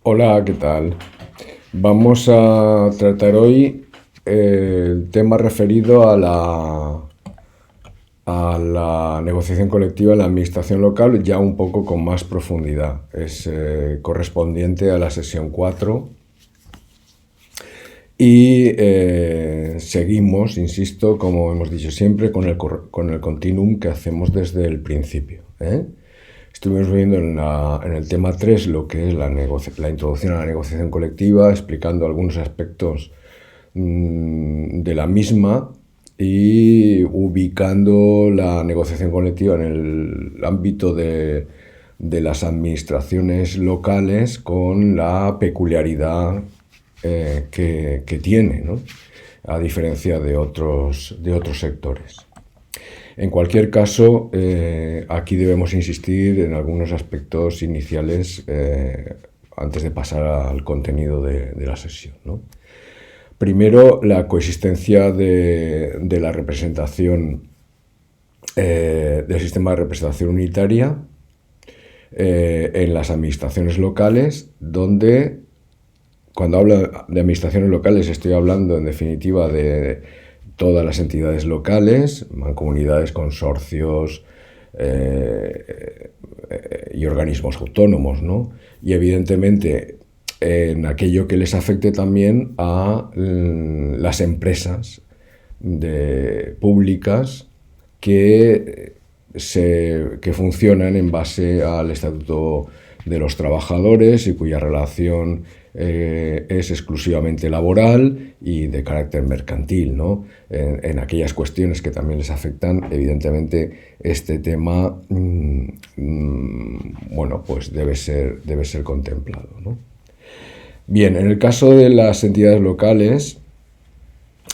Hola, ¿qué tal? Vamos a tratar hoy el tema referido a la negociación colectiva en la administración local, ya un poco con más profundidad. Es correspondiente a la sesión 4 y seguimos, insisto, como hemos dicho siempre, con el continuum que hacemos desde el principio. Estuvimos viendo en el tema 3 lo que es la introducción a la negociación colectiva, explicando algunos aspectos de la misma y ubicando la negociación colectiva en el ámbito de las administraciones locales con la peculiaridad que tiene, ¿no? A diferencia de otros sectores. En cualquier caso, aquí debemos insistir en algunos aspectos iniciales antes de pasar al contenido de la sesión, ¿no? Primero, la coexistencia de la representación, del sistema de representación unitaria en las administraciones locales, donde, cuando hablo de administraciones locales, estoy hablando en definitiva de todas las entidades locales, mancomunidades, consorcios y organismos autónomos, ¿no? Y evidentemente en aquello que les afecte también a las empresas públicas que funcionan en base al Estatuto de los Trabajadores y cuya relación es exclusivamente laboral y de carácter mercantil, ¿no? En aquellas cuestiones que también les afectan, evidentemente este tema bueno, pues debe ser contemplado, ¿no? Bien, en el caso de las entidades locales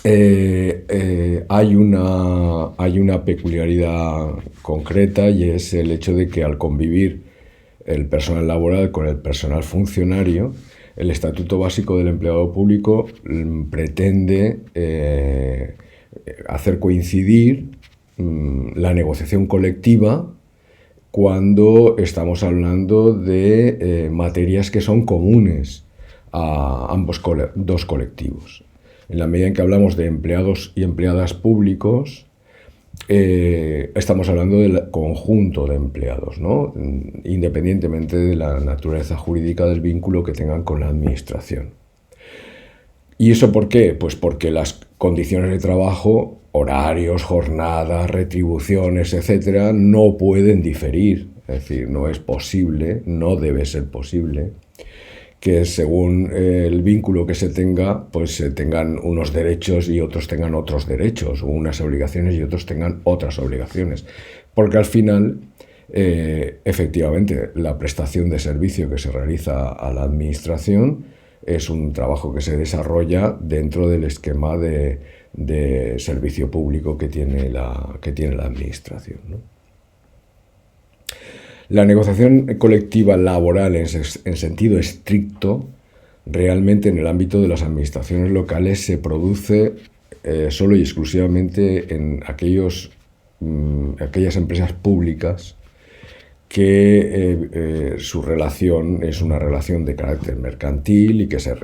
hay una peculiaridad concreta, y es el hecho de que al convivir el personal laboral con el personal funcionario, el Estatuto Básico del Empleado Público pretende hacer coincidir la negociación colectiva cuando estamos hablando de materias que son comunes a dos colectivos. En la medida en que hablamos de empleados y empleadas públicos, estamos hablando del conjunto de empleados, ¿no? Independientemente de la naturaleza jurídica del vínculo que tengan con la administración. ¿Y eso por qué? Pues porque las condiciones de trabajo, horarios, jornadas, retribuciones, etcétera, no pueden diferir. Es decir, no es posible, no debe ser posible que según el vínculo que se tenga, pues se tengan unos derechos y otros tengan otros derechos, o unas obligaciones y otros tengan otras obligaciones. Porque al final, efectivamente, la prestación de servicio que se realiza a la administración es un trabajo que se desarrolla dentro del esquema de servicio público que tiene la administración, ¿no? La negociación colectiva laboral en sentido estricto, realmente en el ámbito de las administraciones locales, se produce solo y exclusivamente en aquellas empresas públicas que su relación es una relación de carácter mercantil y que se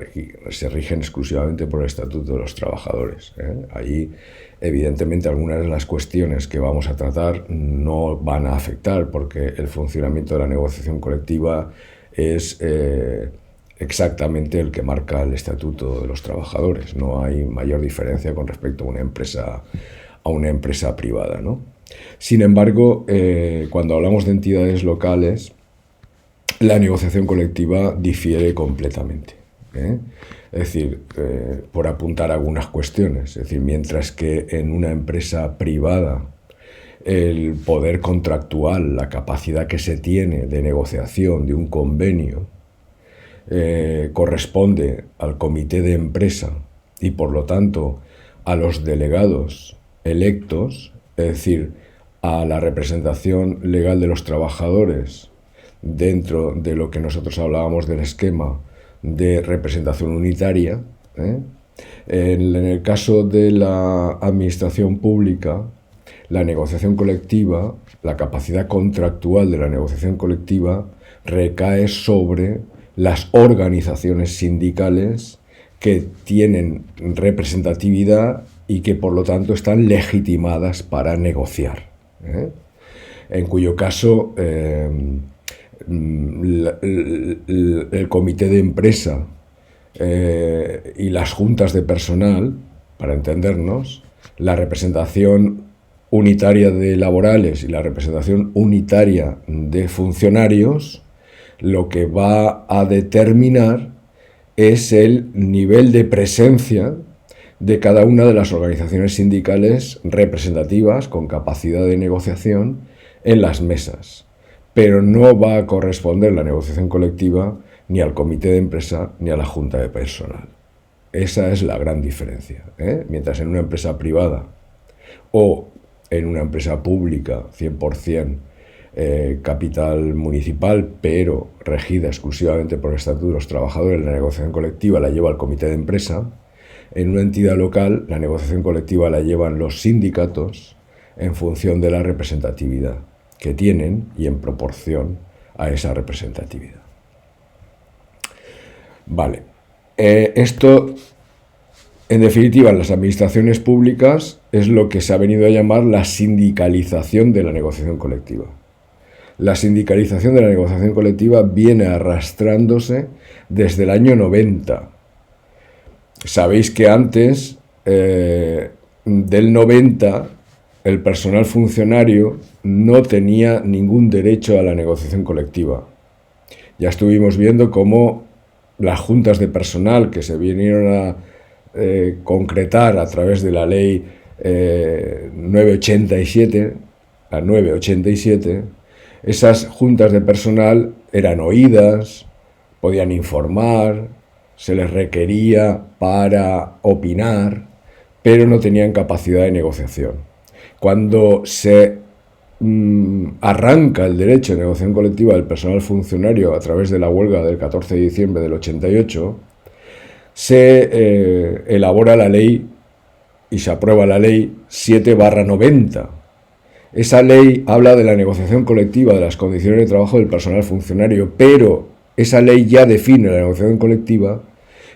rigen exclusivamente por el Estatuto de los Trabajadores. Allí, evidentemente, algunas de las cuestiones que vamos a tratar no van a afectar, porque el funcionamiento de la negociación colectiva es exactamente el que marca el Estatuto de los Trabajadores. No hay mayor diferencia con respecto a una empresa privada, ¿no? Sin embargo, cuando hablamos de entidades locales, la negociación colectiva difiere completamente. Es decir, por apuntar algunas cuestiones, es decir, mientras que en una empresa privada el poder contractual, la capacidad que se tiene de negociación de un convenio, corresponde al comité de empresa y por lo tanto a los delegados electos, es decir, a la representación legal de los trabajadores dentro de lo que nosotros hablábamos del esquema de representación unitaria. En el caso de la administración pública, la negociación colectiva, la capacidad contractual de la negociación colectiva recae sobre las organizaciones sindicales que tienen representatividad y que por lo tanto están legitimadas para negociar, ¿eh? En cuyo caso el comité de empresa y las juntas de personal, para entendernos, la representación unitaria de laborales y la representación unitaria de funcionarios, lo que va a determinar es el nivel de presencia de cada una de las organizaciones sindicales representativas con capacidad de negociación en las mesas. Pero no va a corresponder la negociación colectiva ni al comité de empresa ni a la junta de personal. Esa es la gran diferencia, ¿eh? Mientras en una empresa privada o en una empresa pública 100% capital municipal, pero regida exclusivamente por el Estatuto de los Trabajadores, la negociación colectiva la lleva el comité de empresa. En una entidad local, la negociación colectiva la llevan los sindicatos en función de la representatividad que tienen y en proporción a esa representatividad. Vale. Esto, en definitiva, en las administraciones públicas es lo que se ha venido a llamar la sindicalización de la negociación colectiva. La sindicalización de la negociación colectiva viene arrastrándose desde el año 90. Sabéis que antes del 90 el personal funcionario no tenía ningún derecho a la negociación colectiva. Ya estuvimos viendo cómo las juntas de personal que se vinieron a concretar a través de la ley 987, la 987, esas juntas de personal eran oídas, podían informar, se les requería para opinar, pero no tenían capacidad de negociación. Cuando se arranca el derecho de negociación colectiva del personal funcionario a través de la huelga del 14 de diciembre del 88, se elabora la ley y se aprueba la ley 7/90. Esa ley habla de la negociación colectiva de las condiciones de trabajo del personal funcionario, pero esa ley ya define la negociación colectiva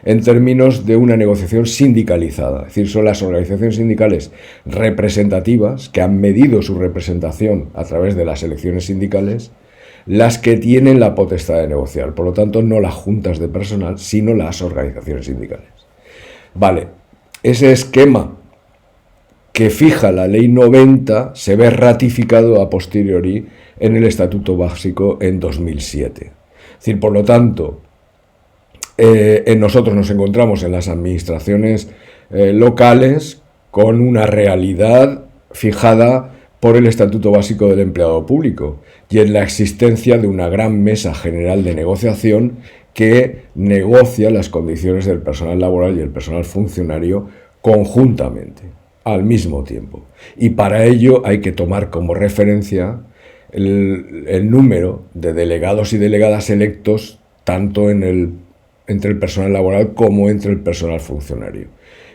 en términos de una negociación sindicalizada. Es decir, son las organizaciones sindicales representativas que han medido su representación a través de las elecciones sindicales las que tienen la potestad de negociar. Por lo tanto, no las juntas de personal, sino las organizaciones sindicales. Vale, ese esquema que fija la Ley 90 se ve ratificado a posteriori en el Estatuto Básico en 2007. Es decir, por lo tanto, nosotros nos encontramos en las administraciones locales con una realidad fijada por el Estatuto Básico del Empleado Público y en la existencia de una gran mesa general de negociación que negocia las condiciones del personal laboral y el personal funcionario conjuntamente, al mismo tiempo. Y para ello hay que tomar como referencia el número de delegados y delegadas electos tanto entre el personal laboral como entre el personal funcionario.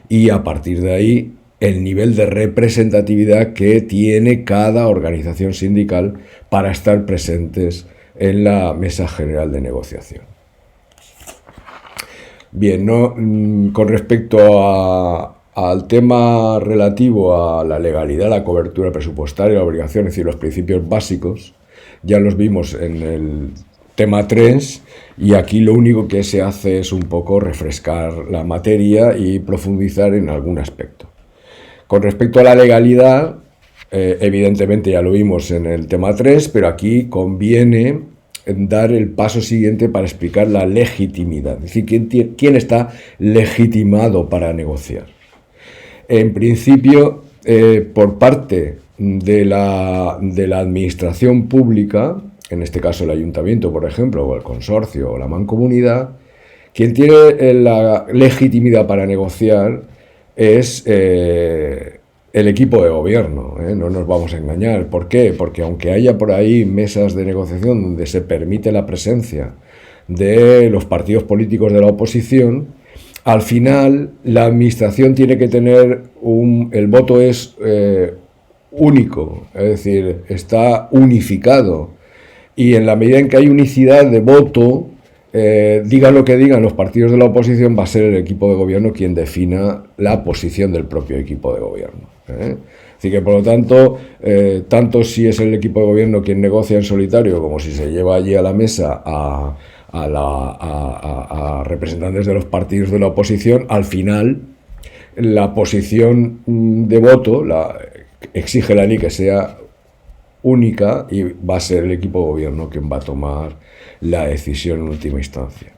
Y a partir de ahí, el nivel de representatividad que tiene cada organización sindical para estar presentes en la mesa general de negociación. Bien, con respecto al tema relativo a la legalidad, la cobertura presupuestaria, la obligación, es decir, los principios básicos, ya los vimos en el tema 3 y aquí lo único que se hace es un poco refrescar la materia y profundizar en algún aspecto. Con respecto a la legalidad, evidentemente ya lo vimos en el tema 3, pero aquí conviene dar el paso siguiente para explicar la legitimidad, es decir, quién está legitimado para negociar. En principio, por parte de la administración pública, en este caso el ayuntamiento, por ejemplo, o el consorcio o la mancomunidad, quien tiene la legitimidad para negociar es el equipo de gobierno, no nos vamos a engañar. ¿Por qué? Porque aunque haya por ahí mesas de negociación donde se permite la presencia de los partidos políticos de la oposición, al final la administración tiene que tener el voto es único, es decir, está unificado. Y en la medida en que hay unicidad de voto, digan lo que digan los partidos de la oposición, va a ser el equipo de gobierno quien defina la posición del propio equipo de gobierno. Así que, por lo tanto, tanto si es el equipo de gobierno quien negocia en solitario, como si se lleva allí a la mesa a representantes de los partidos de la oposición, al final la posición de voto exige la ley que sea única y va a ser el equipo de gobierno quien va a tomar la decisión en última instancia.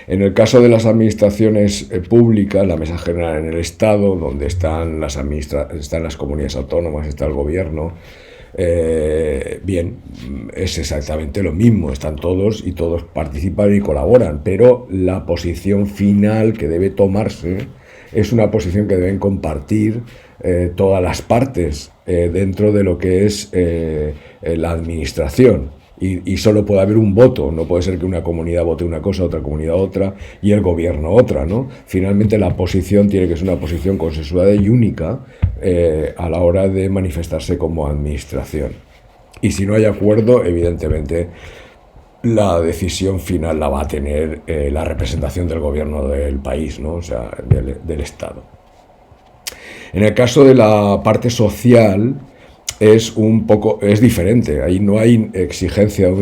En el caso de las administraciones públicas, la mesa general en el Estado, donde están las comunidades autónomas, está el gobierno, bien, es exactamente lo mismo, están todos y todos participan y colaboran, pero la posición final que debe tomarse es una posición que deben compartir todas las partes dentro de lo que es la administración. Y solo puede haber un voto, no puede ser que una comunidad vote una cosa, otra comunidad otra y el gobierno otra, ¿no? Finalmente la posición tiene que ser una posición consensuada y única a la hora de manifestarse como administración. Y si no hay acuerdo, evidentemente la decisión final la va a tener la representación del gobierno del país, ¿no? O sea, del Estado. En el caso de la parte social, es diferente, ahí no hay exigencia de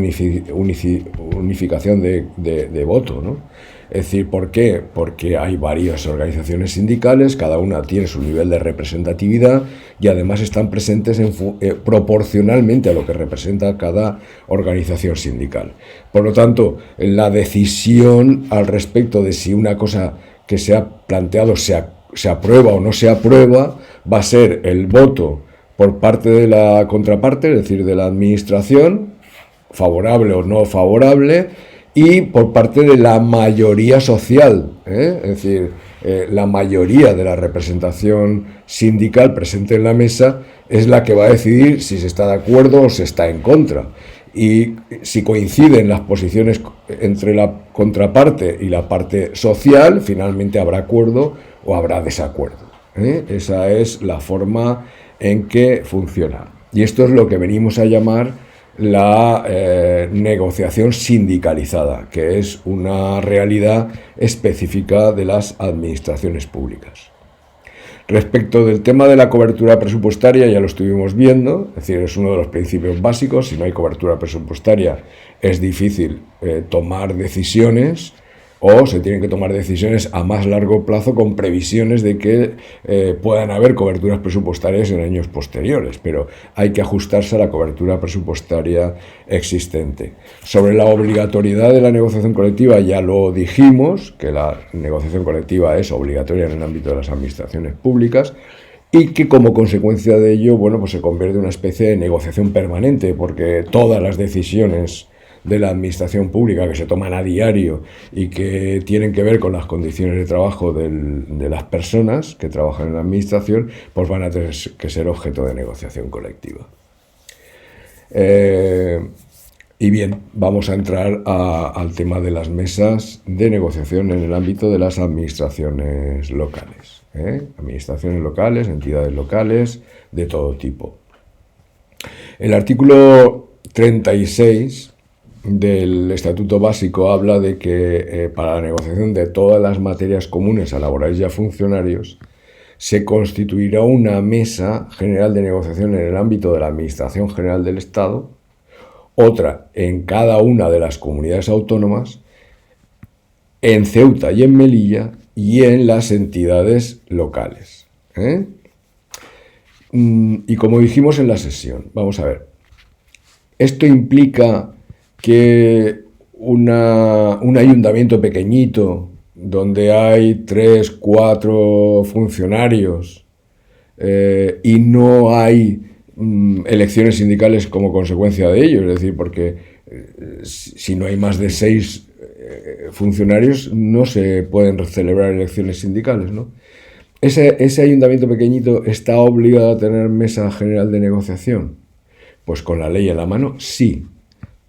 unificación de voto, ¿no? Es decir, ¿por qué? Porque hay varias organizaciones sindicales, cada una tiene su nivel de representatividad y además están presentes proporcionalmente a lo que representa cada organización sindical. Por lo tanto, la decisión al respecto de si una cosa que se ha planteado se aprueba o no se aprueba va a ser el voto por parte de la contraparte, es decir, de la administración, favorable o no favorable, y por parte de la mayoría social, es decir, la mayoría de la representación sindical presente en la mesa es la que va a decidir si se está de acuerdo o se está en contra. Y si coinciden las posiciones entre la contraparte y la parte social, finalmente habrá acuerdo o habrá desacuerdo. Esa es la forma en que funciona. Y esto es lo que venimos a llamar la negociación sindicalizada, que es una realidad específica de las administraciones públicas. Respecto del tema de la cobertura presupuestaria, ya lo estuvimos viendo, es decir, es uno de los principios básicos. Si no hay cobertura presupuestaria, es difícil tomar decisiones, o se tienen que tomar decisiones a más largo plazo con previsiones de que puedan haber coberturas presupuestarias en años posteriores, pero hay que ajustarse a la cobertura presupuestaria existente. Sobre la obligatoriedad de la negociación colectiva ya lo dijimos, que la negociación colectiva es obligatoria en el ámbito de las administraciones públicas y que como consecuencia de ello, bueno, pues se convierte en una especie de negociación permanente, porque todas las decisiones de la administración pública que se toman a diario y que tienen que ver con las condiciones de trabajo de las personas que trabajan en la administración, pues van a tener que ser objeto de negociación colectiva. Y bien, vamos a entrar al tema de las mesas de negociación en el ámbito de las administraciones locales. Administraciones locales, entidades locales, de todo tipo. El artículo 36 del Estatuto Básico habla de que para la negociación de todas las materias comunes a laborales y a funcionarios se constituirá una mesa general de negociación en el ámbito de la Administración General del Estado, otra en cada una de las comunidades autónomas, en Ceuta y en Melilla y en las entidades locales. Y como dijimos en la sesión, vamos a ver, esto implica que un ayuntamiento pequeñito, donde hay 3, 4 funcionarios y no hay elecciones sindicales como consecuencia de ello, es decir, porque si no hay más de 6 funcionarios no se pueden celebrar elecciones sindicales, ¿no? Ese ayuntamiento pequeñito está obligado a tener mesa general de negociación. Pues con la ley en la mano, sí.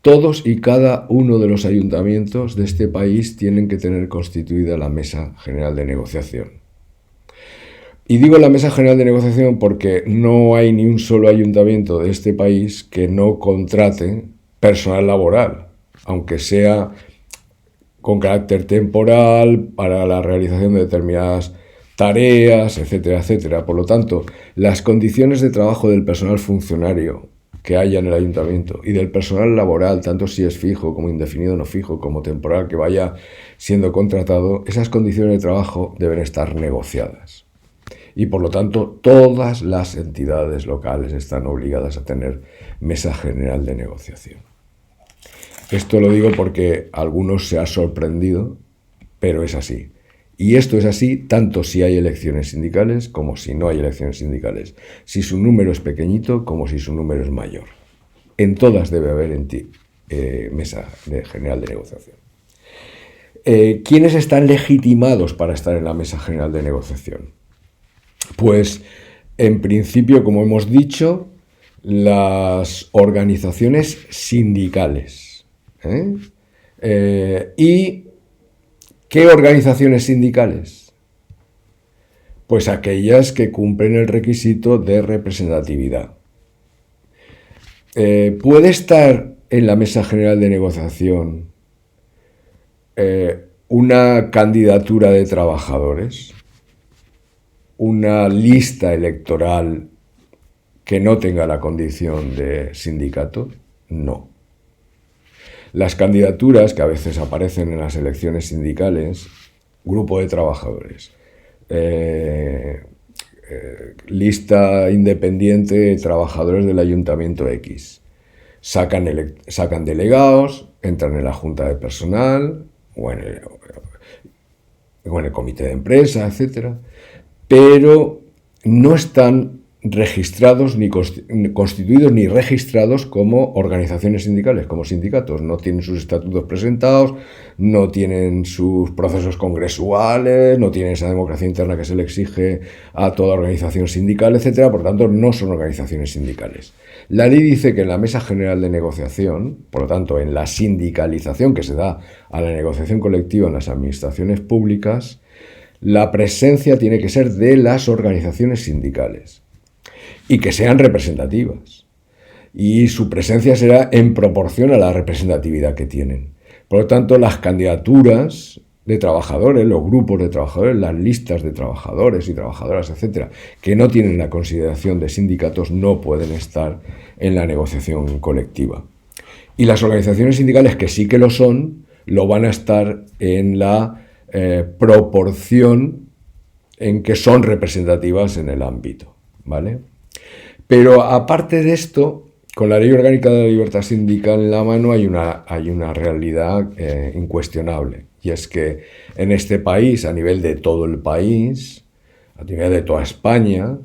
Todos y cada uno de los ayuntamientos de este país tienen que tener constituida la Mesa General de Negociación. Y digo la Mesa General de Negociación porque no hay ni un solo ayuntamiento de este país que no contrate personal laboral, aunque sea con carácter temporal para la realización de determinadas tareas, etcétera, etcétera. Por lo tanto, las condiciones de trabajo del personal funcionario que haya en el ayuntamiento y del personal laboral, tanto si es fijo como indefinido no fijo, como temporal que vaya siendo contratado, esas condiciones de trabajo deben estar negociadas. Y por lo tanto, todas las entidades locales están obligadas a tener mesa general de negociación. Esto lo digo porque a algunos se ha sorprendido, pero es así. Y esto es así tanto si hay elecciones sindicales como si no hay elecciones sindicales. Si su número es pequeñito como si su número es mayor. En todas debe haber mesa general de negociación. ¿Quiénes están legitimados para estar en la mesa general de negociación? Pues, en principio, como hemos dicho, las organizaciones sindicales. ¿Y qué organizaciones sindicales? Pues aquellas que cumplen el requisito de representatividad. ¿Puede estar en la mesa general de negociación una candidatura de trabajadores? ¿Una lista electoral que no tenga la condición de sindicato? No. Las candidaturas que a veces aparecen en las elecciones sindicales, grupo de trabajadores, lista independiente de trabajadores del Ayuntamiento X, sacan delegados, entran en la Junta de Personal o en el Comité de Empresa, etc., pero no están registrados, ni constituidos ni registrados como organizaciones sindicales, como sindicatos. No tienen sus estatutos presentados, no tienen sus procesos congresuales, no tienen esa democracia interna que se le exige a toda organización sindical, etcétera. Por tanto, no son organizaciones sindicales. La ley dice que en la mesa general de negociación, por lo tanto, en la sindicalización que se da a la negociación colectiva en las administraciones públicas, la presencia tiene que ser de las organizaciones sindicales y que sean representativas. Y su presencia será en proporción a la representatividad que tienen. Por lo tanto, las candidaturas de trabajadores, los grupos de trabajadores, las listas de trabajadores y trabajadoras, etcétera, que no tienen la consideración de sindicatos, no pueden estar en la negociación colectiva. Y las organizaciones sindicales que sí que lo son, lo van a estar en la proporción en que son representativas en el ámbito, ¿vale? Pero aparte de esto, con la Ley Orgánica de la Libertad Sindical en la mano hay una realidad incuestionable, y es que en este país, a nivel de todo el país, a nivel de toda España,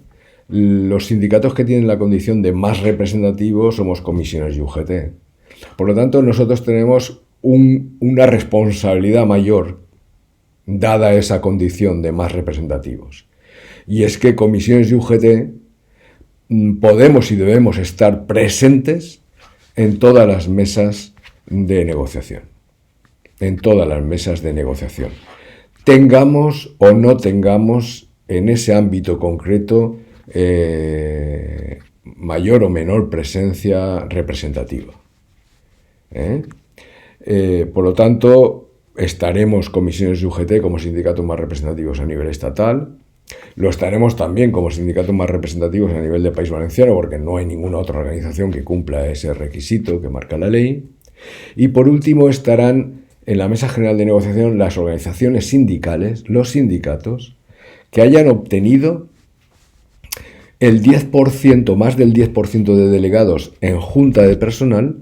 los sindicatos que tienen la condición de más representativos somos comisiones y UGT. Por lo tanto, nosotros tenemos una responsabilidad mayor dada esa condición de más representativos. Y es que comisiones y UGT podemos y debemos estar presentes en todas las mesas de negociación. En todas las mesas de negociación. Tengamos o no tengamos en ese ámbito concreto mayor o menor presencia representativa. Por lo tanto, estaremos comisiones de UGT como sindicatos más representativos a nivel estatal. Lo estaremos también como sindicatos más representativos a nivel de País Valenciano, porque no hay ninguna otra organización que cumpla ese requisito que marca la ley. Y por último estarán en la mesa general de negociación las organizaciones sindicales, los sindicatos, que hayan obtenido el 10%, más del 10% de delegados en junta de personal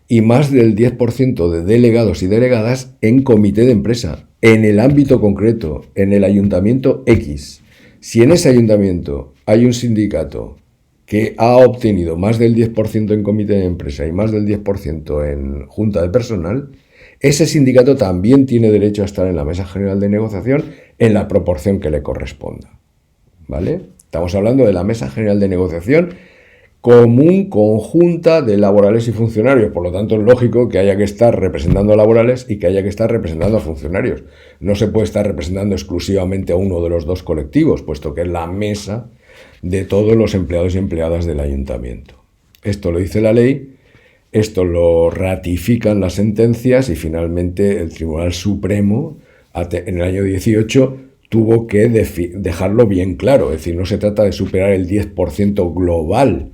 y más del 10% de delegados y delegadas en comité de empresa, en el ámbito concreto, en el ayuntamiento X. Si en ese ayuntamiento hay un sindicato que ha obtenido más del 10% en comité de empresa y más del 10% en junta de personal, ese sindicato también tiene derecho a estar en la mesa general de negociación en la proporción que le corresponda, ¿vale? Estamos hablando de la mesa general de negociación común, conjunta de laborales y funcionarios. Por lo tanto, es lógico que haya que estar representando a laborales y que haya que estar representando a funcionarios. No se puede estar representando exclusivamente a uno de los dos colectivos, puesto que es la mesa de todos los empleados y empleadas del ayuntamiento. Esto lo dice la ley Esto lo ratifican las sentencias y finalmente el Tribunal Supremo en el año 18 tuvo que dejarlo bien claro. Es decir, no se trata de superar el 10% global,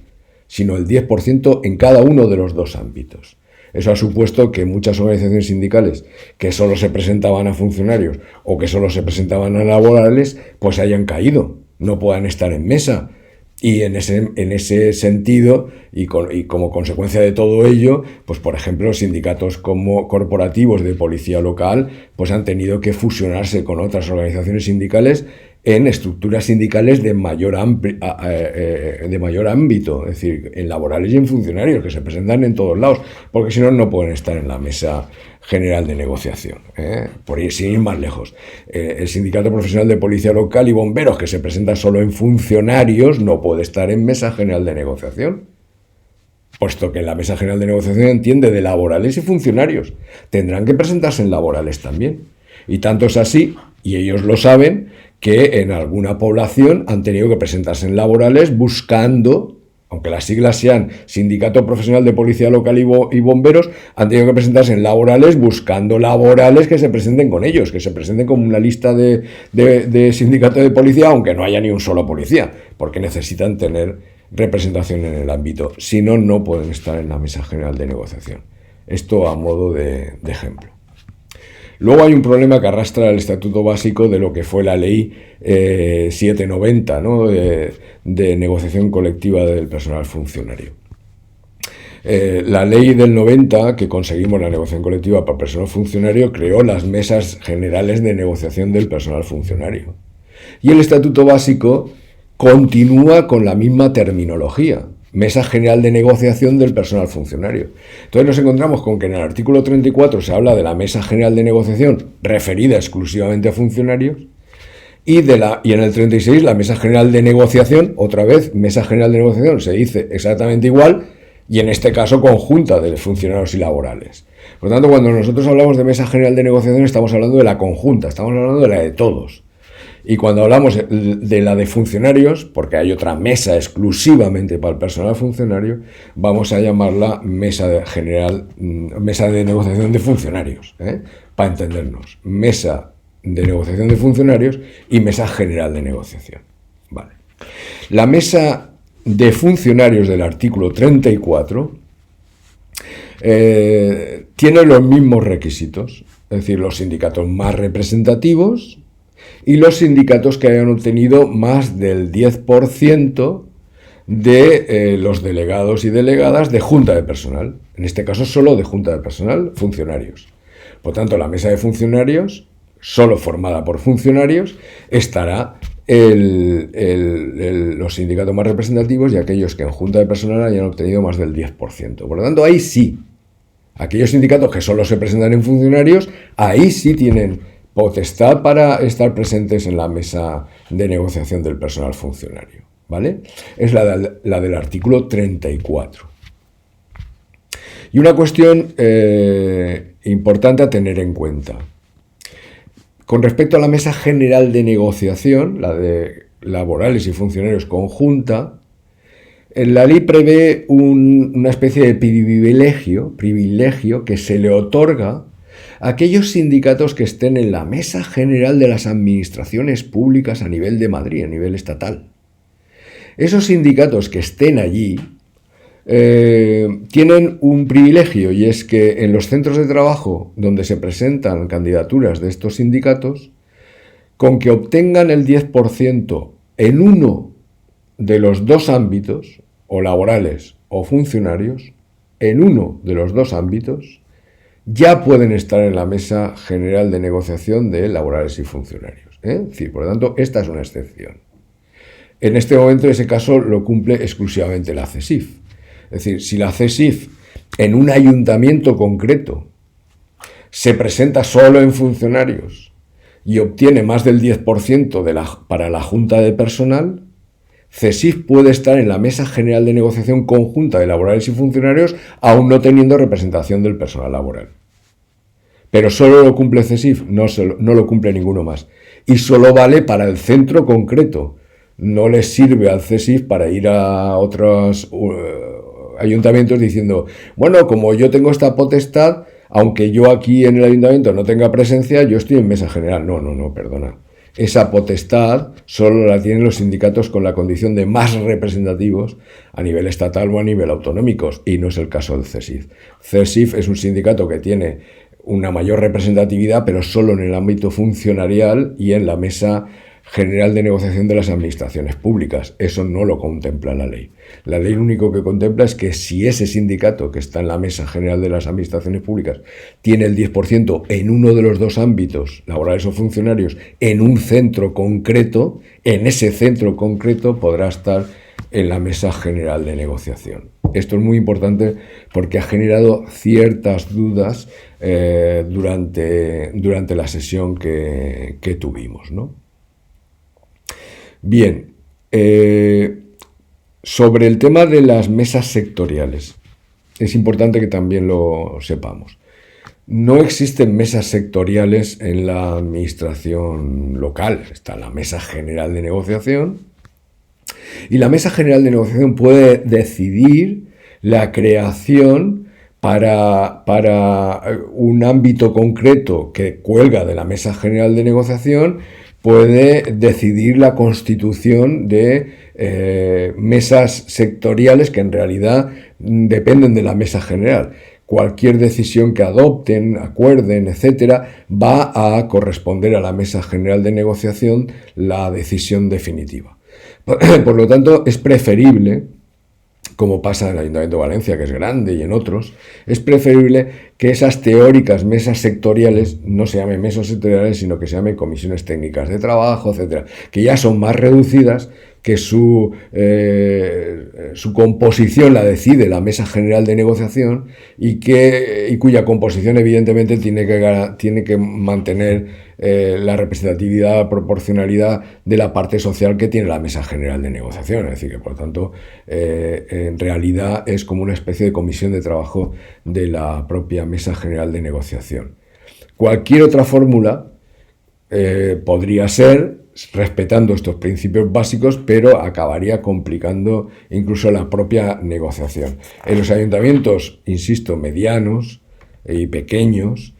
sino el 10% en cada uno de los dos ámbitos. Eso ha supuesto que muchas organizaciones sindicales que solo se presentaban a funcionarios o que solo se presentaban a laborales, pues hayan caído, no puedan estar en mesa. Y en ese sentido, y como consecuencia de todo ello, pues por ejemplo, sindicatos como corporativos de policía local, pues han tenido que fusionarse con otras organizaciones sindicales en estructuras sindicales de mayor ámbito, es decir, en laborales y en funcionarios, que se presentan en todos lados, porque si no, no pueden estar en la mesa general de negociación. Por ir, sin ir más lejos, el sindicato profesional de policía local y bomberos, que se presenta solo en funcionarios, no puede estar en mesa general de negociación, puesto que la mesa general de negociación entiende de laborales y funcionarios. Tendrán que presentarse en laborales también. Y tanto es así, y ellos lo saben, que en alguna población han tenido que presentarse en laborales buscando, aunque las siglas sean Sindicato Profesional de Policía Local y Bomberos, han tenido que presentarse en laborales buscando laborales que se presenten con ellos, que se presenten como una lista de sindicato de policía, aunque no haya ni un solo policía, porque necesitan tener representación en el ámbito. Si no, no pueden estar en la mesa general de negociación. Esto a modo de ejemplo. Luego hay un problema que arrastra el Estatuto Básico de lo que fue la Ley 790, ¿no? de negociación colectiva del personal funcionario. La ley del 90, que conseguimos la negociación colectiva para personal funcionario, creó las mesas generales de negociación del personal funcionario. Y el Estatuto Básico continúa con la misma terminología. Mesa General de Negociación del Personal Funcionario. Entonces nos encontramos con que en el artículo 34 se habla de la Mesa General de Negociación referida exclusivamente a funcionarios y en el 36 la Mesa General de Negociación, otra vez, Mesa General de Negociación se dice exactamente igual y en este caso conjunta de funcionarios y laborales. Por lo tanto, cuando nosotros hablamos de Mesa General de Negociación estamos hablando de la conjunta, estamos hablando de la de todos. Y cuando hablamos de la de funcionarios, porque hay otra mesa exclusivamente para el personal funcionario, vamos a llamarla mesa de negociación de funcionarios, para entendernos. Mesa de negociación de funcionarios y mesa general de negociación. Vale. La mesa de funcionarios del artículo 34 tiene los mismos requisitos, es decir, los sindicatos más representativos y los sindicatos que hayan obtenido más del 10% de los delegados y delegadas de junta de personal. En este caso solo de junta de personal, funcionarios. Por tanto, la mesa de funcionarios, solo formada por funcionarios, estará los sindicatos más representativos y aquellos que en junta de personal hayan obtenido más del 10%. Por lo tanto, ahí sí, aquellos sindicatos que solo se presentan en funcionarios, ahí sí tienen potestad para estar presentes en la mesa de negociación del personal funcionario, ¿vale? Es la del artículo 34. Y una cuestión importante a tener en cuenta. Con respecto a la mesa general de negociación, la de laborales y funcionarios conjunta, la ley prevé una especie de privilegio que se le otorga a aquellos sindicatos que estén en la mesa general de las administraciones públicas a nivel de Madrid, a nivel estatal. Esos sindicatos que estén allí tienen un privilegio, y es que en los centros de trabajo donde se presentan candidaturas de estos sindicatos, con que obtengan el 10% en uno de los dos ámbitos, o laborales o funcionarios, en uno de los dos ámbitos, ya pueden estar en la mesa general de negociación de laborales y funcionarios. Sí, por lo tanto, esta es una excepción. En este momento, ese caso lo cumple exclusivamente la CESIF. Es decir, si la CESIF en un ayuntamiento concreto se presenta solo en funcionarios y obtiene más del 10% para la junta de personal, CESIF puede estar en la mesa general de negociación conjunta de laborales y funcionarios, aún no teniendo representación del personal laboral. Pero solo lo cumple CESIF, no lo cumple ninguno más. Y solo vale para el centro concreto. No les sirve al CESIF para ir a otros ayuntamientos diciendo, bueno, como yo tengo esta potestad, aunque yo aquí en el ayuntamiento no tenga presencia, yo estoy en mesa general. No, no, no, perdona. Esa potestad solo la tienen los sindicatos con la condición de más representativos a nivel estatal o a nivel autonómico, y no es el caso del CESIF. CESIF es un sindicato que tiene una mayor representatividad, pero solo en el ámbito funcionarial y en la mesa general de negociación de las administraciones públicas. Eso no lo contempla la ley. La ley lo único que contempla es que si ese sindicato que está en la mesa general de las administraciones públicas tiene el 10% en uno de los dos ámbitos, laborales o funcionarios, en un centro concreto, en ese centro concreto podrá estar en la mesa general de negociación. Esto es muy importante porque ha generado ciertas dudas durante la sesión que tuvimos, ¿no? Bien, sobre el tema de las mesas sectoriales, es importante que también lo sepamos. No existen mesas sectoriales en la administración local. Está la mesa general de negociación y la mesa general de negociación puede decidir la creación para un ámbito concreto que cuelga de la mesa general de negociación. Puede decidir la constitución de mesas sectoriales que en realidad dependen de la mesa general. Cualquier decisión que adopten, acuerden, etcétera, va a corresponder a la mesa general de negociación la decisión definitiva. Por lo tanto, es preferible, como pasa en el Ayuntamiento de Valencia, que es grande, y en otros, es preferible que esas teóricas mesas sectoriales no se llamen mesas sectoriales, sino que se llamen comisiones técnicas de trabajo, etcétera, que ya son más reducidas, que su composición la decide la mesa general de negociación y cuya composición evidentemente tiene que mantener la representatividad, la proporcionalidad de la parte social que tiene la mesa general de negociación. Es decir, que por lo tanto en realidad es como una especie de comisión de trabajo de la propia mesa general de negociación. Cualquier otra fórmula podría ser respetando estos principios básicos, pero acabaría complicando incluso la propia negociación. En los ayuntamientos, insisto, medianos y pequeños,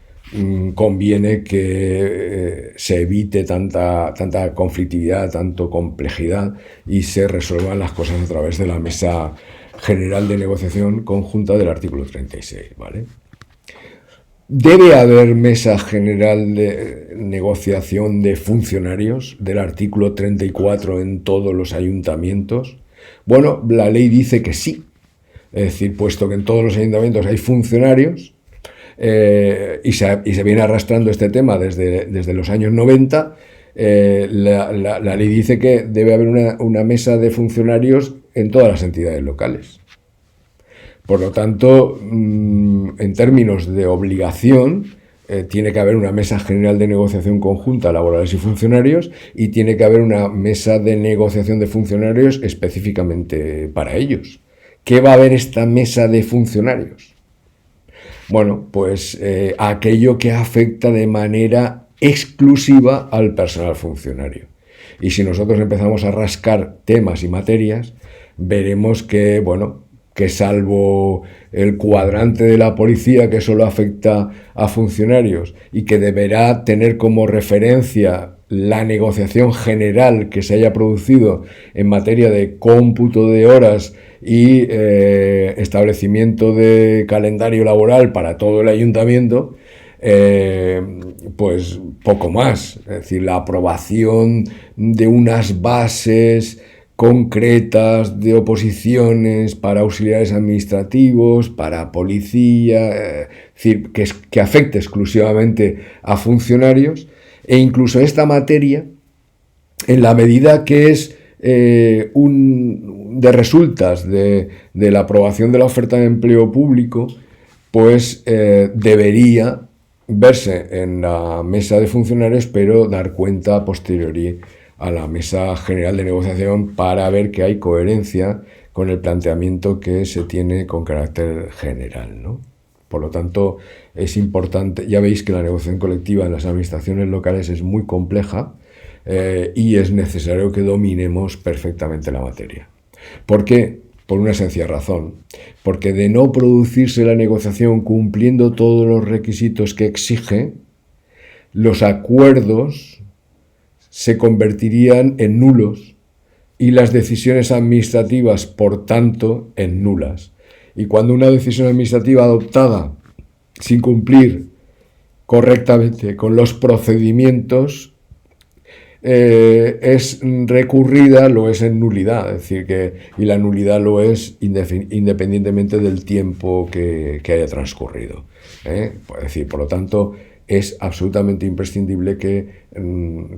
conviene que se evite tanta conflictividad, tanto complejidad, y se resuelvan las cosas a través de la mesa general de negociación conjunta del artículo 36, ¿vale? Debe haber mesa general de negociación de funcionarios del artículo 34 en todos los ayuntamientos. Bueno, la ley dice que sí. Es decir, puesto que en todos los ayuntamientos hay funcionarios, y se viene arrastrando este tema desde los años 90, la ley dice que debe haber una mesa de funcionarios en todas las entidades locales. Por lo tanto, en términos de obligación, tiene que haber una mesa general de negociación conjunta, laborales y funcionarios, y tiene que haber una mesa de negociación de funcionarios específicamente para ellos. ¿Qué va a haber esta mesa de funcionarios? Bueno, pues aquello que afecta de manera exclusiva al personal funcionario. Y si nosotros empezamos a rascar temas y materias, veremos que, bueno, que salvo el cuadrante de la policía que solo afecta a funcionarios y que deberá tener como referencia la negociación general que se haya producido en materia de cómputo de horas y establecimiento de calendario laboral para todo el ayuntamiento, pues poco más. Es decir, la aprobación de unas bases concretas de oposiciones para auxiliares administrativos, para policía, es decir, que afecte exclusivamente a funcionarios, e incluso esta materia, en la medida que es de resultas de la aprobación de la oferta de empleo público, pues debería verse en la mesa de funcionarios, pero dar cuenta a posteriori a la mesa general de negociación para ver que hay coherencia con el planteamiento que se tiene con carácter general, ¿no? Por lo tanto, es importante, ya veis que la negociación colectiva en las administraciones locales es muy compleja y es necesario que dominemos perfectamente la materia. ¿Por qué? por una sencilla razón, porque de no producirse la negociación cumpliendo todos los requisitos que exige, los acuerdos se convertirían en nulos y las decisiones administrativas, por tanto, en nulas. Y cuando una decisión administrativa adoptada sin cumplir correctamente con los procedimientos es recurrida, lo es en nulidad, es decir, y la nulidad lo es independientemente del tiempo que haya transcurrido. Es decir, por lo tanto, es absolutamente imprescindible que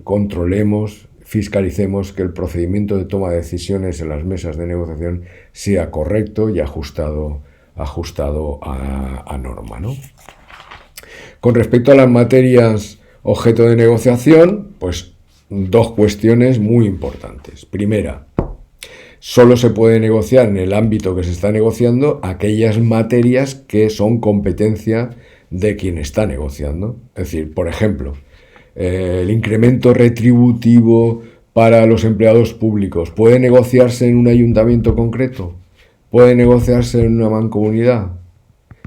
controlemos, fiscalicemos que el procedimiento de toma de decisiones en las mesas de negociación sea correcto y ajustado a norma, ¿no? Con respecto a las materias objeto de negociación, pues dos cuestiones muy importantes. Primera, solo se puede negociar en el ámbito que se está negociando aquellas materias que son competencia de quien está negociando. Es decir, por ejemplo, el incremento retributivo para los empleados públicos, ¿puede negociarse en un ayuntamiento concreto? ¿Puede negociarse en una mancomunidad?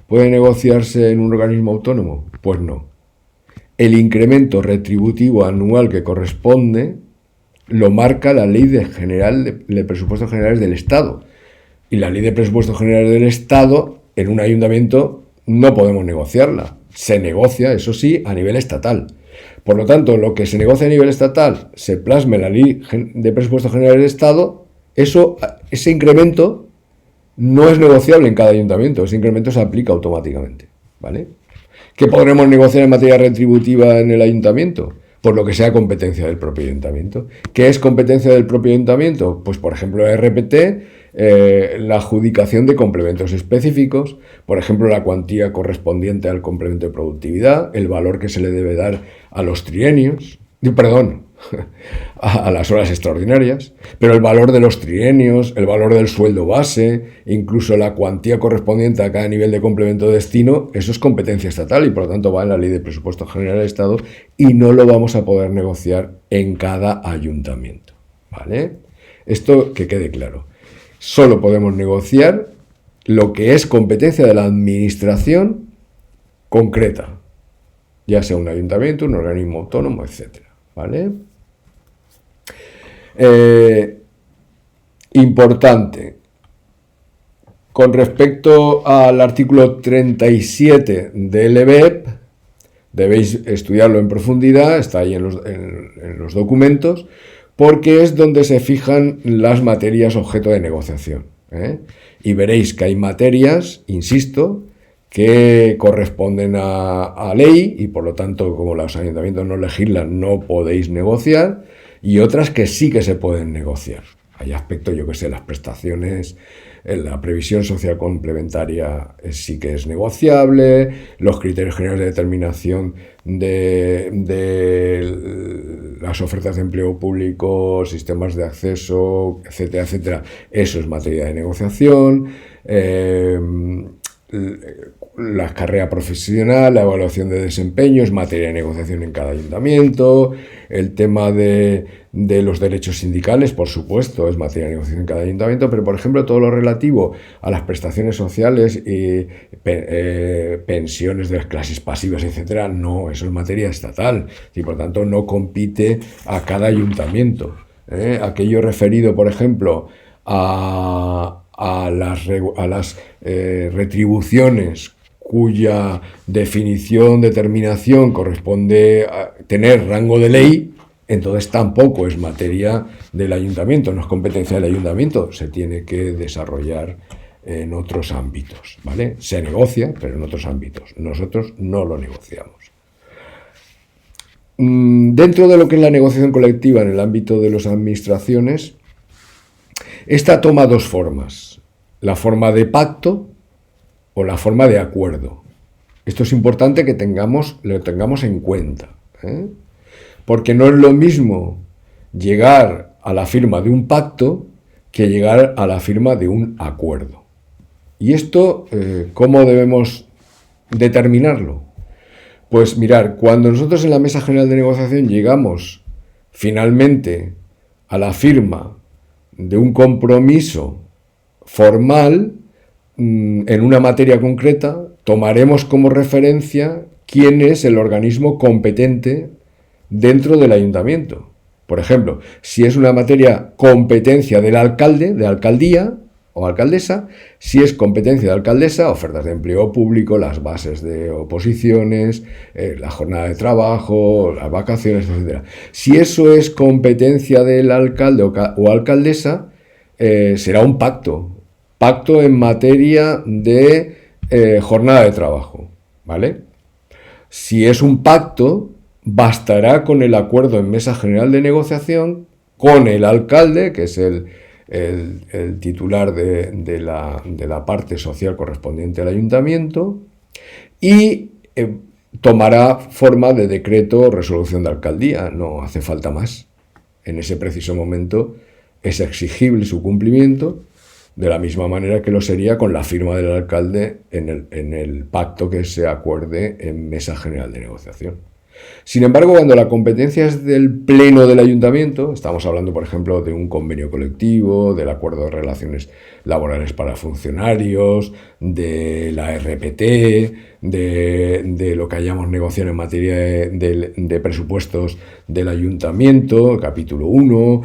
¿Puede negociarse en un organismo autónomo? Pues no. El incremento retributivo anual que corresponde lo marca la Ley de Presupuestos Generales del Estado. Y la Ley de Presupuestos Generales del Estado, en un ayuntamiento, no podemos negociarla. Se negocia, eso sí, a nivel estatal. Por lo tanto, lo que se negocia a nivel estatal se plasma en la Ley de Presupuestos Generales del Estado, ese incremento no es negociable en cada ayuntamiento, ese incremento se aplica automáticamente, ¿vale? ¿Qué podremos negociar en materia retributiva en el ayuntamiento? Por lo que sea competencia del propio ayuntamiento. ¿Qué es competencia del propio ayuntamiento? Pues, por ejemplo, RPT, la adjudicación de complementos específicos, por ejemplo, la cuantía correspondiente al complemento de productividad, el valor que se le debe dar a los trienios, a las horas extraordinarias, pero el valor de los trienios, el valor del sueldo base, incluso la cuantía correspondiente a cada nivel de complemento de destino, eso es competencia estatal y por lo tanto va en la Ley de Presupuestos Generales del Estado y no lo vamos a poder negociar en cada ayuntamiento, ¿vale? Esto que quede claro. Solo podemos negociar lo que es competencia de la administración concreta, ya sea un ayuntamiento, un organismo autónomo, etcétera, ¿vale? Importante. Con respecto al artículo 37 del EBEP, debéis estudiarlo en profundidad, está ahí en los documentos, porque es donde se fijan las materias objeto de negociación, ¿eh? Y veréis que hay materias, insisto, que corresponden a ley y por lo tanto, como los ayuntamientos no legislan, no podéis negociar, y otras que sí que se pueden negociar. Hay aspectos, yo que sé, las prestaciones, la previsión social complementaria sí que es negociable, los criterios generales de determinación de las ofertas de empleo público, sistemas de acceso, etcétera, etcétera, eso es materia de negociación. La carrera profesional, la evaluación de desempeño es materia de negociación en cada ayuntamiento, el tema de los derechos sindicales, por supuesto, es materia de negociación en cada ayuntamiento, pero por ejemplo todo lo relativo a las prestaciones sociales y pensiones de las clases pasivas, etcétera, no, eso es materia estatal y por tanto no compite a cada ayuntamiento. Aquello referido, por ejemplo, a las retribuciones cuya definición, determinación corresponde a tener rango de ley, entonces tampoco es materia del ayuntamiento, no es competencia del ayuntamiento, se tiene que desarrollar en otros ámbitos, ¿vale? Se negocia, pero en otros ámbitos. Nosotros no lo negociamos. Dentro de lo que es la negociación colectiva en el ámbito de las administraciones, esta toma dos formas, la forma de pacto o la forma de acuerdo. Esto es importante que lo tengamos en cuenta, ¿eh? Porque no es lo mismo llegar a la firma de un pacto que llegar a la firma de un acuerdo. ¿Y esto cómo debemos determinarlo? Pues mirar, cuando nosotros en la Mesa General de Negociación llegamos finalmente a la firma de un compromiso formal, en una materia concreta, tomaremos como referencia quién es el organismo competente dentro del ayuntamiento. Por ejemplo, si es una materia competencia del alcalde, de alcaldía o alcaldesa, si es competencia de alcaldesa, ofertas de empleo público, las bases de oposiciones, la jornada de trabajo, las vacaciones, etc. Si eso es competencia del alcalde o alcaldesa, será un pacto en materia de jornada de trabajo, ¿vale? Si es un pacto, bastará con el acuerdo en mesa general de negociación con el alcalde, que es el titular de la parte social correspondiente al ayuntamiento, y tomará forma de decreto o resolución de alcaldía. No hace falta más. En ese preciso momento es exigible su cumplimiento, de la misma manera que lo sería con la firma del alcalde en el pacto que se acuerde en mesa general de negociación. Sin embargo, cuando la competencia es del pleno del ayuntamiento, estamos hablando, por ejemplo, de un convenio colectivo, del acuerdo de relaciones laborales para funcionarios, de la RPT, de lo que hayamos negociado en materia de presupuestos del ayuntamiento, capítulo 1,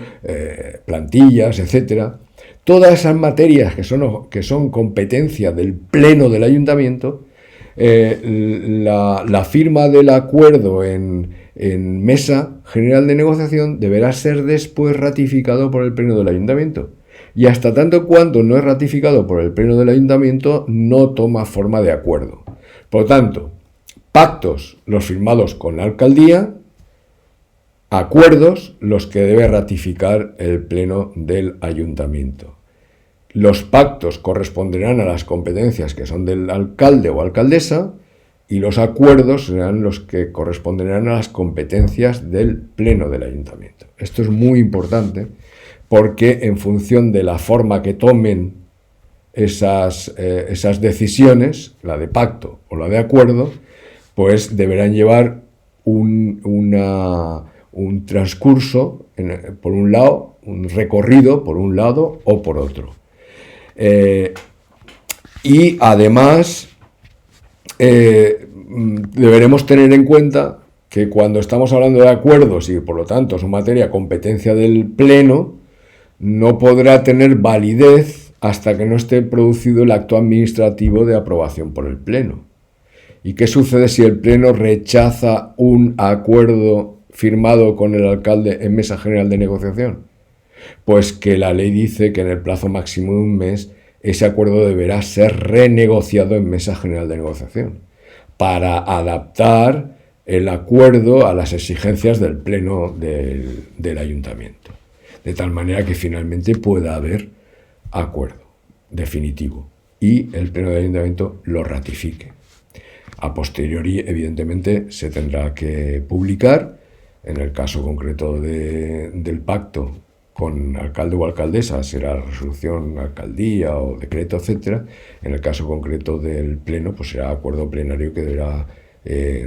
plantillas, etcétera. Todas esas materias que son competencia del pleno del ayuntamiento, la firma del acuerdo en mesa general de negociación deberá ser después ratificado por el pleno del ayuntamiento. Y hasta tanto cuanto no es ratificado por el pleno del ayuntamiento, no toma forma de acuerdo. Por lo tanto, pactos los firmados con la alcaldía, acuerdos los que debe ratificar el pleno del ayuntamiento. Los pactos corresponderán a las competencias que son del alcalde o alcaldesa y los acuerdos serán los que corresponderán a las competencias del pleno del ayuntamiento. Esto es muy importante porque en función de la forma que tomen esas decisiones, la de pacto o la de acuerdo, pues deberán llevar un transcurso, por un lado, un recorrido por un lado o por otro. Y además deberemos tener en cuenta que cuando estamos hablando de acuerdos y por lo tanto su materia competencia del pleno, no podrá tener validez hasta que no esté producido el acto administrativo de aprobación por el pleno. ¿Y qué sucede si el pleno rechaza un acuerdo firmado con el alcalde en mesa general de negociación? Pues que la ley dice que en el plazo máximo de un mes ese acuerdo deberá ser renegociado en mesa general de negociación para adaptar el acuerdo a las exigencias del pleno del ayuntamiento, de tal manera que finalmente pueda haber acuerdo definitivo y el pleno del ayuntamiento lo ratifique. A posteriori, evidentemente, se tendrá que publicar. En el caso concreto del pacto con alcalde o alcaldesa será resolución, alcaldía o decreto, etcétera. En el caso concreto del pleno, pues será acuerdo plenario que deberá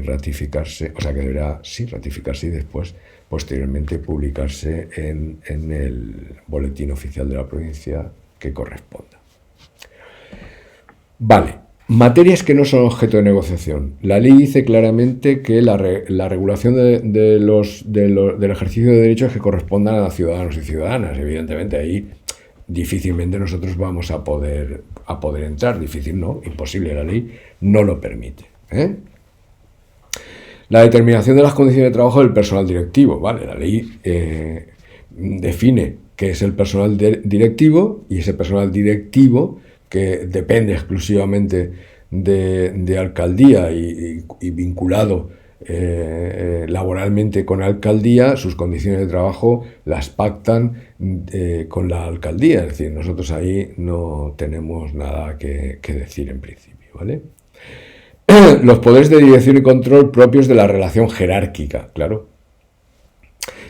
ratificarse, o sea, que deberá ratificarse y después, posteriormente, publicarse en el boletín oficial de la provincia que corresponda. Vale. Materias que no son objeto de negociación. La ley dice claramente que la regulación del ejercicio de derechos que correspondan a ciudadanos y ciudadanas. Evidentemente ahí difícilmente nosotros vamos a poder entrar. Difícil no, imposible, la ley no lo permite. La determinación de las condiciones de trabajo del personal directivo. Vale, la ley define qué es el personal directivo y ese personal directivo que depende exclusivamente de alcaldía y vinculado laboralmente con alcaldía, sus condiciones de trabajo las pactan con la alcaldía. Es decir, nosotros ahí no tenemos nada que decir en principio, ¿vale? Los poderes de dirección y control propios de la relación jerárquica, claro.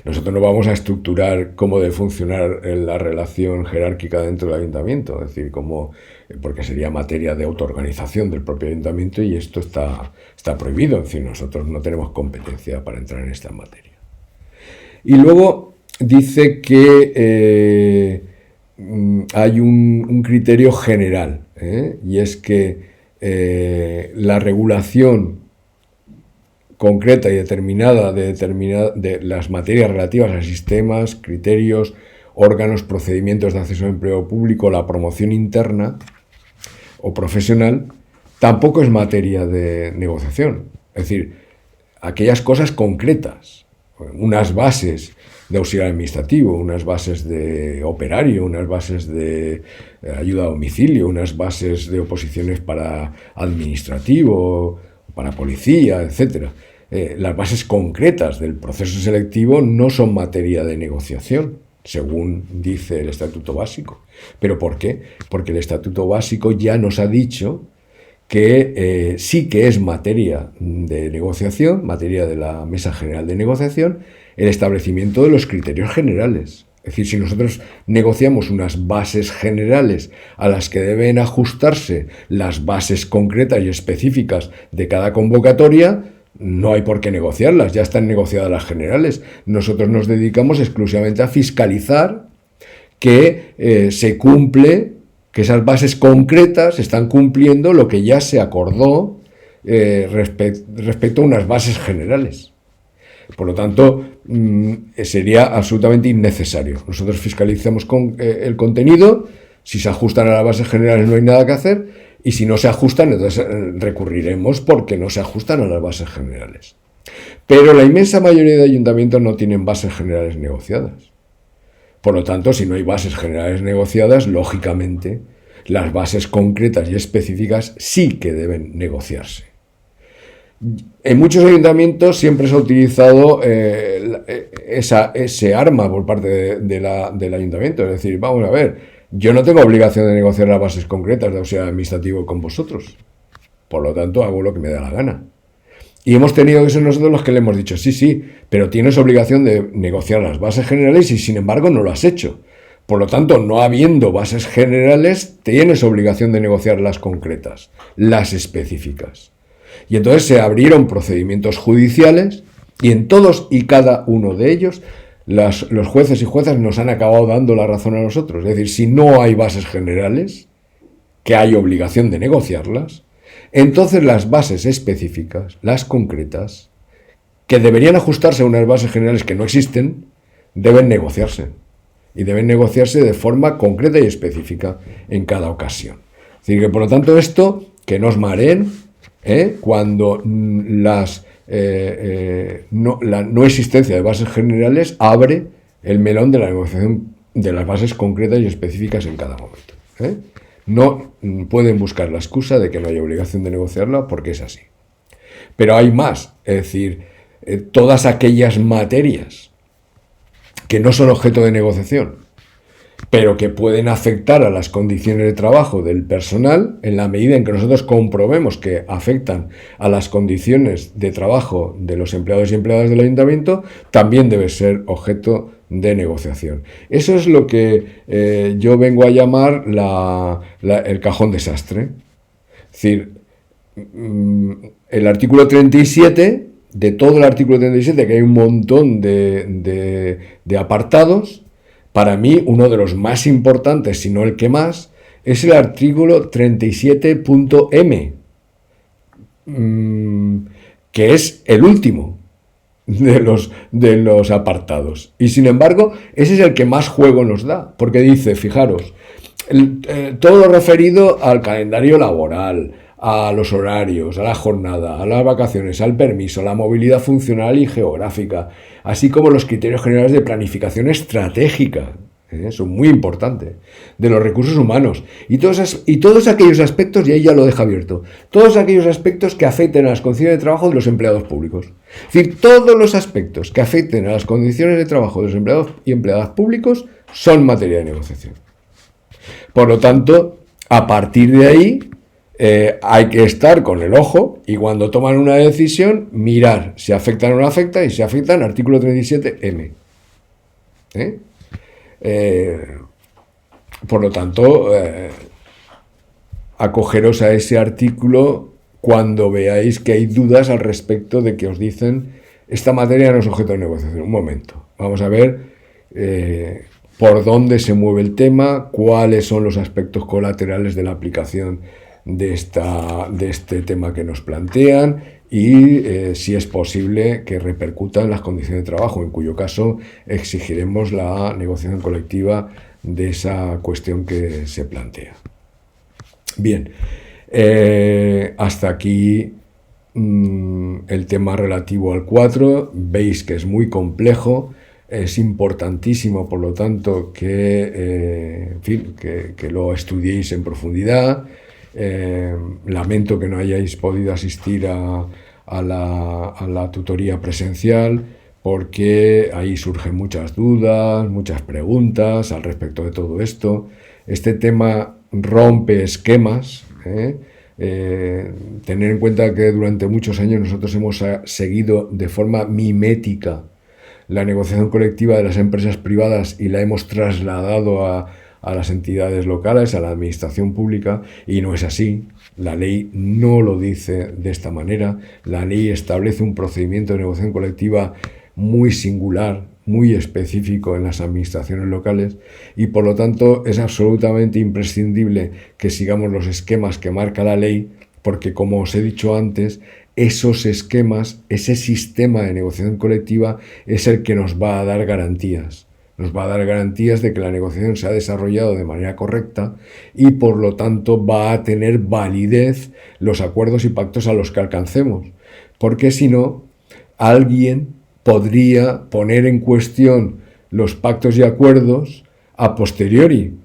Nosotros no vamos a estructurar cómo debe funcionar la relación jerárquica dentro del ayuntamiento, es decir, porque sería materia de autoorganización del propio ayuntamiento y esto está prohibido, es decir, nosotros no tenemos competencia para entrar en esta materia. Y luego dice que hay un criterio general, y es que la regulación concreta y determinada de las materias relativas a sistemas, criterios, órganos, procedimientos de acceso al empleo público, la promoción interna o profesional, tampoco es materia de negociación. Es decir, aquellas cosas concretas, unas bases de auxiliar administrativo, unas bases de operario, unas bases de ayuda a domicilio, unas bases de oposiciones para administrativo, para policía, etc. Las bases concretas del proceso selectivo no son materia de negociación, según dice el Estatuto Básico. ¿Pero por qué? Porque el Estatuto Básico ya nos ha dicho que sí que es materia de negociación, materia de la Mesa General de Negociación, el establecimiento de los criterios generales. Es decir, si nosotros negociamos unas bases generales a las que deben ajustarse las bases concretas y específicas de cada convocatoria, no hay por qué negociarlas, ya están negociadas las generales. Nosotros nos dedicamos exclusivamente a fiscalizar que se cumple, que esas bases concretas están cumpliendo lo que ya se acordó respecto a unas bases generales. Por lo tanto, sería absolutamente innecesario. Nosotros fiscalizamos el contenido, si se ajustan a las bases generales no hay nada que hacer, y si no se ajustan, entonces recurriremos porque no se ajustan a las bases generales. Pero la inmensa mayoría de ayuntamientos no tienen bases generales negociadas. Por lo tanto, si no hay bases generales negociadas, lógicamente, las bases concretas y específicas sí que deben negociarse. En muchos ayuntamientos siempre se ha utilizado ese arma por parte del ayuntamiento. Es decir, vamos a ver, yo no tengo obligación de negociar las bases concretas de auxiliar administrativo con vosotros. Por lo tanto, hago lo que me da la gana. Y hemos tenido que ser nosotros los que le hemos dicho, sí, pero tienes obligación de negociar las bases generales y sin embargo no lo has hecho. Por lo tanto, no habiendo bases generales, tienes obligación de negociar las concretas, las específicas. Y entonces se abrieron procedimientos judiciales y en todos y cada uno de ellos los jueces y juezas nos han acabado dando la razón a nosotros. Es decir, si no hay bases generales, que hay obligación de negociarlas, entonces las bases específicas, las concretas, que deberían ajustarse a unas bases generales que no existen, deben negociarse. Y deben negociarse de forma concreta y específica en cada ocasión. Es decir, que por lo tanto esto, que no os mareen, cuando la no existencia de bases generales abre el melón de la negociación de las bases concretas y específicas en cada momento. No pueden buscar la excusa de que no hay obligación de negociarla porque es así. Pero hay más, es decir, todas aquellas materias que no son objeto de negociación, pero que pueden afectar a las condiciones de trabajo del personal, en la medida en que nosotros comprobemos que afectan a las condiciones de trabajo de los empleados y empleadas del ayuntamiento, también debe ser objeto de negociación. Eso es lo que yo vengo a llamar el cajón desastre. Es decir, el artículo 37, de todo el artículo 37, que hay un montón de apartados, para mí uno de los más importantes, si no el que más, es el artículo 37.m, que es el último de los apartados. Y sin embargo, ese es el que más juego nos da, porque dice, fijaros, todo lo referido al calendario laboral, a los horarios, a la jornada, a las vacaciones, al permiso, a la movilidad funcional y geográfica, así como los criterios generales de planificación estratégica, son muy importantes, de los recursos humanos, y todos aquellos aspectos, y ahí ya lo deja abierto, todos aquellos aspectos que afecten a las condiciones de trabajo de los empleados públicos. Es decir, todos los aspectos que afecten a las condiciones de trabajo de los empleados y empleadas públicos son materia de negociación. Por lo tanto, a partir de ahí, hay que estar con el ojo y cuando toman una decisión, mirar si afectan o no afectan, y si afectan, artículo 37M. Por lo tanto, acogeros a ese artículo cuando veáis que hay dudas al respecto de que os dicen esta materia no es objeto de negociación. Un momento, vamos a ver por dónde se mueve el tema, cuáles son los aspectos colaterales de la aplicación de este tema que nos plantean y si es posible que repercuta en las condiciones de trabajo, en cuyo caso exigiremos la negociación colectiva de esa cuestión que se plantea. Bien, hasta aquí el tema relativo al 4. Veis que es muy complejo, es importantísimo, por lo tanto, en fin, que lo estudiéis en profundidad. Lamento que no hayáis podido asistir a la tutoría presencial, porque ahí surgen muchas dudas, muchas preguntas al respecto de todo esto. Este tema rompe esquemas, tener en cuenta que durante muchos años nosotros hemos seguido de forma mimética la negociación colectiva de las empresas privadas y la hemos trasladado a las entidades locales, a la administración pública, y no es así. La ley no lo dice de esta manera. La ley establece un procedimiento de negociación colectiva muy singular, muy específico en las administraciones locales, y por lo tanto es absolutamente imprescindible que sigamos los esquemas que marca la ley, porque, como os he dicho antes, esos esquemas, ese sistema de negociación colectiva es el que nos va a dar garantías. Nos va a dar garantías de que la negociación se ha desarrollado de manera correcta y, por lo tanto, va a tener validez los acuerdos y pactos a los que alcancemos. Porque si no, alguien podría poner en cuestión los pactos y acuerdos a posteriori,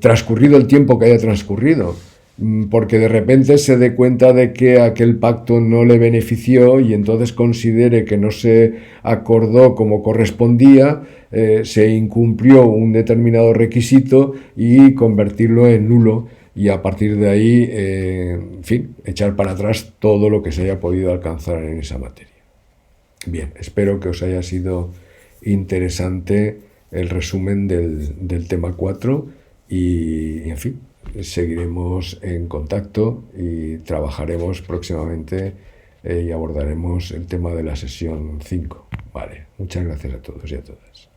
transcurrido el tiempo que haya transcurrido, porque de repente se dé cuenta de que aquel pacto no le benefició y entonces considere que no se acordó como correspondía, se incumplió un determinado requisito y convertirlo en nulo, y a partir de ahí, en fin, echar para atrás todo lo que se haya podido alcanzar en esa materia. Bien, espero que os haya sido interesante el resumen del tema 4 y, en fin, seguiremos en contacto y trabajaremos próximamente y abordaremos el tema de la sesión 5. Vale, muchas gracias a todos y a todas.